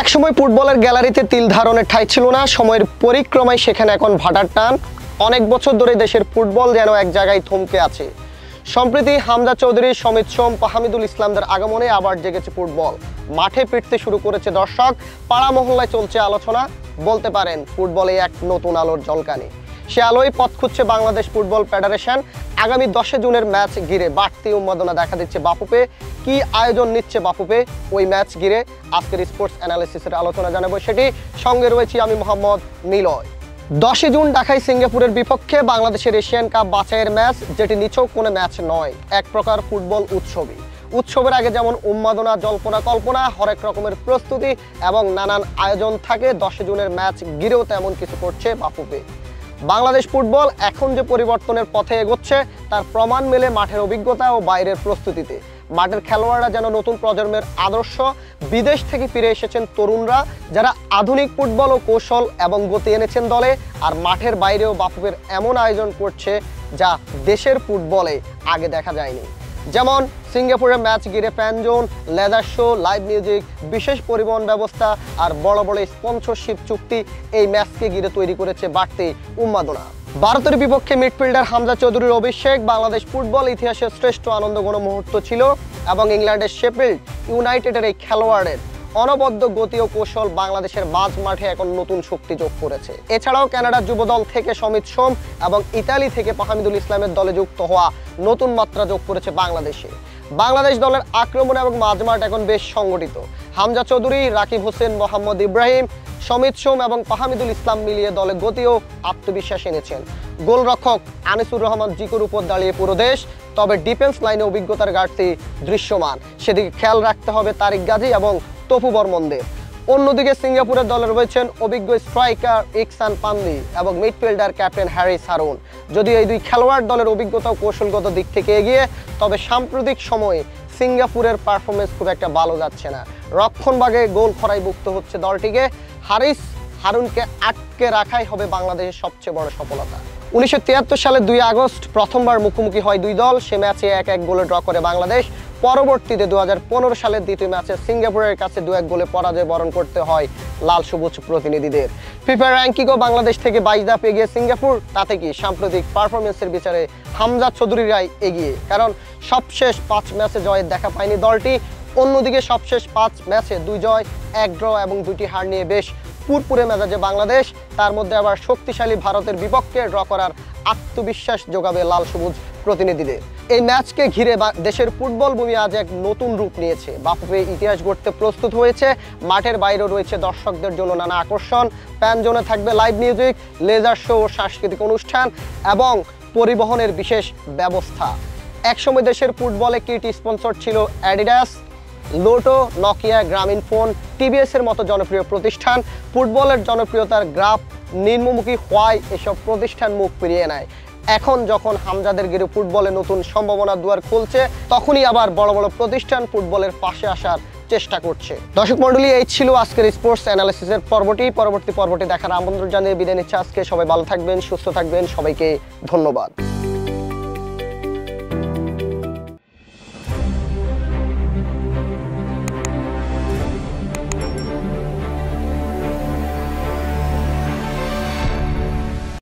একসময় ফুটবলের গ্যালারিতে তিল ধারণের ঠাঁই ছিল না, সময়ের পরিক্রমায় সেখানে এখন ভাটার টান। অনেক বছর ধরে দেশের ফুটবল যেন এক জায়গায় থমকে আছে। সম্প্রতি হামজা চৌধুরী, সমিত সোম, ফাহামিদুল ইসলামদের আগমনে আবার জেগেছে ফুটবল। মাঠে ফিরতে শুরু করেছে দর্শক, পাড়া মহল্লায় চলছে আলোচনা। বলতে পারেন ফুটবলে এক নতুন আলোর ঝলকানি। সে আলোয় পথ খুঁজছে বাংলাদেশ ফুটবল ফেডারেশন। আগামী 10 জুনের ম্যাচ ঘিরে বাড়তি উন্মাদনা দেখা দিচ্ছে বাফুফে। কি আয়োজন নিচ্ছে বাফুফে ওই ম্যাচ ঘিরে আজকের স্পোর্টস অ্যানালিসিসের আলোচনা জানাবো সেটি। সঙ্গে রয়েছি আমি মোহাম্মদ নিলয়। 10 জুন ঢাকায় সিঙ্গাপুরের বিপক্ষে বাংলাদেশের এশিয়ান কাপ বাছাইয়ের ম্যাচ, যেটি নিছক কোনো ম্যাচ নয়, এক প্রকার ফুটবল উৎসবই। উৎসবের আগে যেমন উন্মাদনা, জল্পনা কল্পনা, হরেক রকমের প্রস্তুতি এবং নানান আয়োজন থাকে, 10 জুনের ম্যাচ ঘিরেও তেমন কিছু করছে বাফুফে। বাংলাদেশ ফুটবল এখন যে পরিবর্তনের পথে এগোচ্ছে তার প্রমাণ মেলে মাঠের অভিজ্ঞতা ও বাইরের প্রস্তুতিতে। মাঠের খেলোয়াড়রা যেন নতুন প্রজন্মের আদর্শ। বিদেশ থেকে ফিরে এসেছেন তরুণরা, যারা আধুনিক ফুটবল ও কৌশল এবং গতি এনেছেন দলে। আর মাঠের বাইরেও বাফুফের এমন আয়োজন করছে যা দেশের ফুটবলে আগে দেখা যায়নি। যেমন সিঙ্গাপুরের ম্যাচ ঘিরে fan zone, leather show, live music, বিশেষ পরিবহন ব্যবস্থা আর বড় বড় স্পন্সরশিপ চুক্তি এই ম্যাচকে ঘিরে তৈরি করেছে বাড়তি উন্মাদনা। ভারতের বিপক্ষে মিডফিল্ডার হামজা চৌধুরীর অভিষেক বাংলাদেশ ফুটবল ইতিহাসের শ্রেষ্ঠ আনন্দঘন মুহূর্ত ছিল এবং ইংল্যান্ডের শেফিল্ড ইউনাইটেডের এই খেলোয়াড়ের অনবদ্য গতি ও কৌশল বাংলাদেশের মাঝ মাঠে এখন নতুন শক্তি যোগ করেছে। এছাড়াও কানাডার যুবদল থেকে সমিত সোম এবং ইতালি থেকে ফাহামিদুল ইসলামের দলে যুক্ত হওয়া নতুন মাত্রা যোগ করেছে বাংলাদেশে। বাংলাদেশ দলের আক্রমণ এবং মাঝমাঠ এখন বেশ সংগঠিত। হামজা চৌধুরী, রাকিব হোসেন, মোহাম্মদ ইব্রাহিম, সমিত সোম এবং ফাহামিদুল ইসলাম মিলিয়ে দলে গতি ও আত্মবিশ্বাস এনেছেন। গোলরক্ষক আনিসুর রহমান জিকুর উপর দাঁড়িয়ে পুরো দেশ, তবে ডিফেন্স লাইনে অভিজ্ঞতার ঘাটতি দৃশ্যমান। সেদিকে খেয়াল রাখতে হবে তারিক গাজী এবং তপু বর্মনদের। অন্যদিকে সিঙ্গাপুরের দলে রয়েছেন অভিজ্ঞ স্ট্রাইকার ইকসান পান্দি এবং মিডফিল্ডার ক্যাপ্টেন হ্যারিস হারুন। যদিও এই দুই খেলোয়াড় দলের অভিজ্ঞতা ও কৌশলগত দিক থেকে এগিয়ে, তবে সাম্প্রতিক সময়ে সিঙ্গাপুরের পারফরমেন্স খুব একটা ভালো যাচ্ছে না। রক্ষণভাগে গোল খরায় ভুগতে হচ্ছে দলটিকে। হারিস হারুনকে আটকে রাখাই হবে বাংলাদেশের সবচেয়ে বড় সফলতা। 1973 সালে 2 আগস্ট প্রথমবার মুখোমুখি হয় দুই দল। সে ম্যাচে 1-1 গোলে ড্র করে বাংলাদেশ। পরবর্তীতে 2015 সালের দ্বিতীয় ম্যাচে সিঙ্গাপুরের কাছে 2-1 গোলে পরাজয় বরণ করতে হয় লাল সবুজ প্রতিনিধিদের। ফিফা র্যাঙ্কিংও বাংলাদেশ থেকে 22 ধাপ এগিয়ে সিঙ্গাপুর। তাতে কি সাম্প্রতিক পারফরমেন্সের বিচারে হামজা চৌধুরীরাই এগিয়ে, কারণ সবশেষ 5 ম্যাচে জয়ের দেখা পায়নি দলটি। অন্যদিকে সবশেষ 5 ম্যাচে 2 জয়, 1 ড্র এবং 2টি হার নিয়ে বেশ পুরপুরে মেজাজে বাংলাদেশ। তার মধ্যে আবার শক্তিশালী ভারতের বিপক্ষে ড্র করার আত্মবিশ্বাস যোগাবে লাল সবুজ প্রতিনিধিদের। এই ম্যাচকে ঘিরে দেশের ফুটবল ভূমি আজ এক নতুন রূপ নিয়েছে। বাফুফে ইতিহাস গড়তে প্রস্তুত হয়েছে। মাঠের বাইরেও রয়েছে দর্শকদের জন্য নানা আকর্ষণ। ফ্যান জোনে থাকবে লাইভ মিউজিক, লেজার শো, সাংস্কৃতিক অনুষ্ঠান এবং পরিবহনের বিশেষ ব্যবস্থা। একসময় দেশের ফুটবলে কিট স্পন্সর ছিল অ্যাডিডাস, লোটো, নকিয়া, গ্রামীণ ফোন, টিভিএস এর মতো জনপ্রিয় প্রতিষ্ঠান। ফুটবলের জনপ্রিয়তার গ্রাফ নিম্নমুখী হওয়ায় এসব প্রতিষ্ঠান মুখ ফিরিয়ে নেয়। এখন যখন হামজাদের ঘিরে ফুটবলে নতুন সম্ভাবনার দুয়ার খুলছে, তখনই আবার বড় বড় প্রতিষ্ঠান ফুটবলের পাশে আসার চেষ্টা করছে। দর্শক মণ্ডলী, এই ছিল আজকের স্পোর্টস অ্যানালিসিসের পরবর্তী পর্বটি দেখার আমন্ত্রণ জানিয়ে বিদায় নিচ্ছে আজকে। সবাই ভালো থাকবেন, সুস্থ থাকবেন, সবাইকে ধন্যবাদ।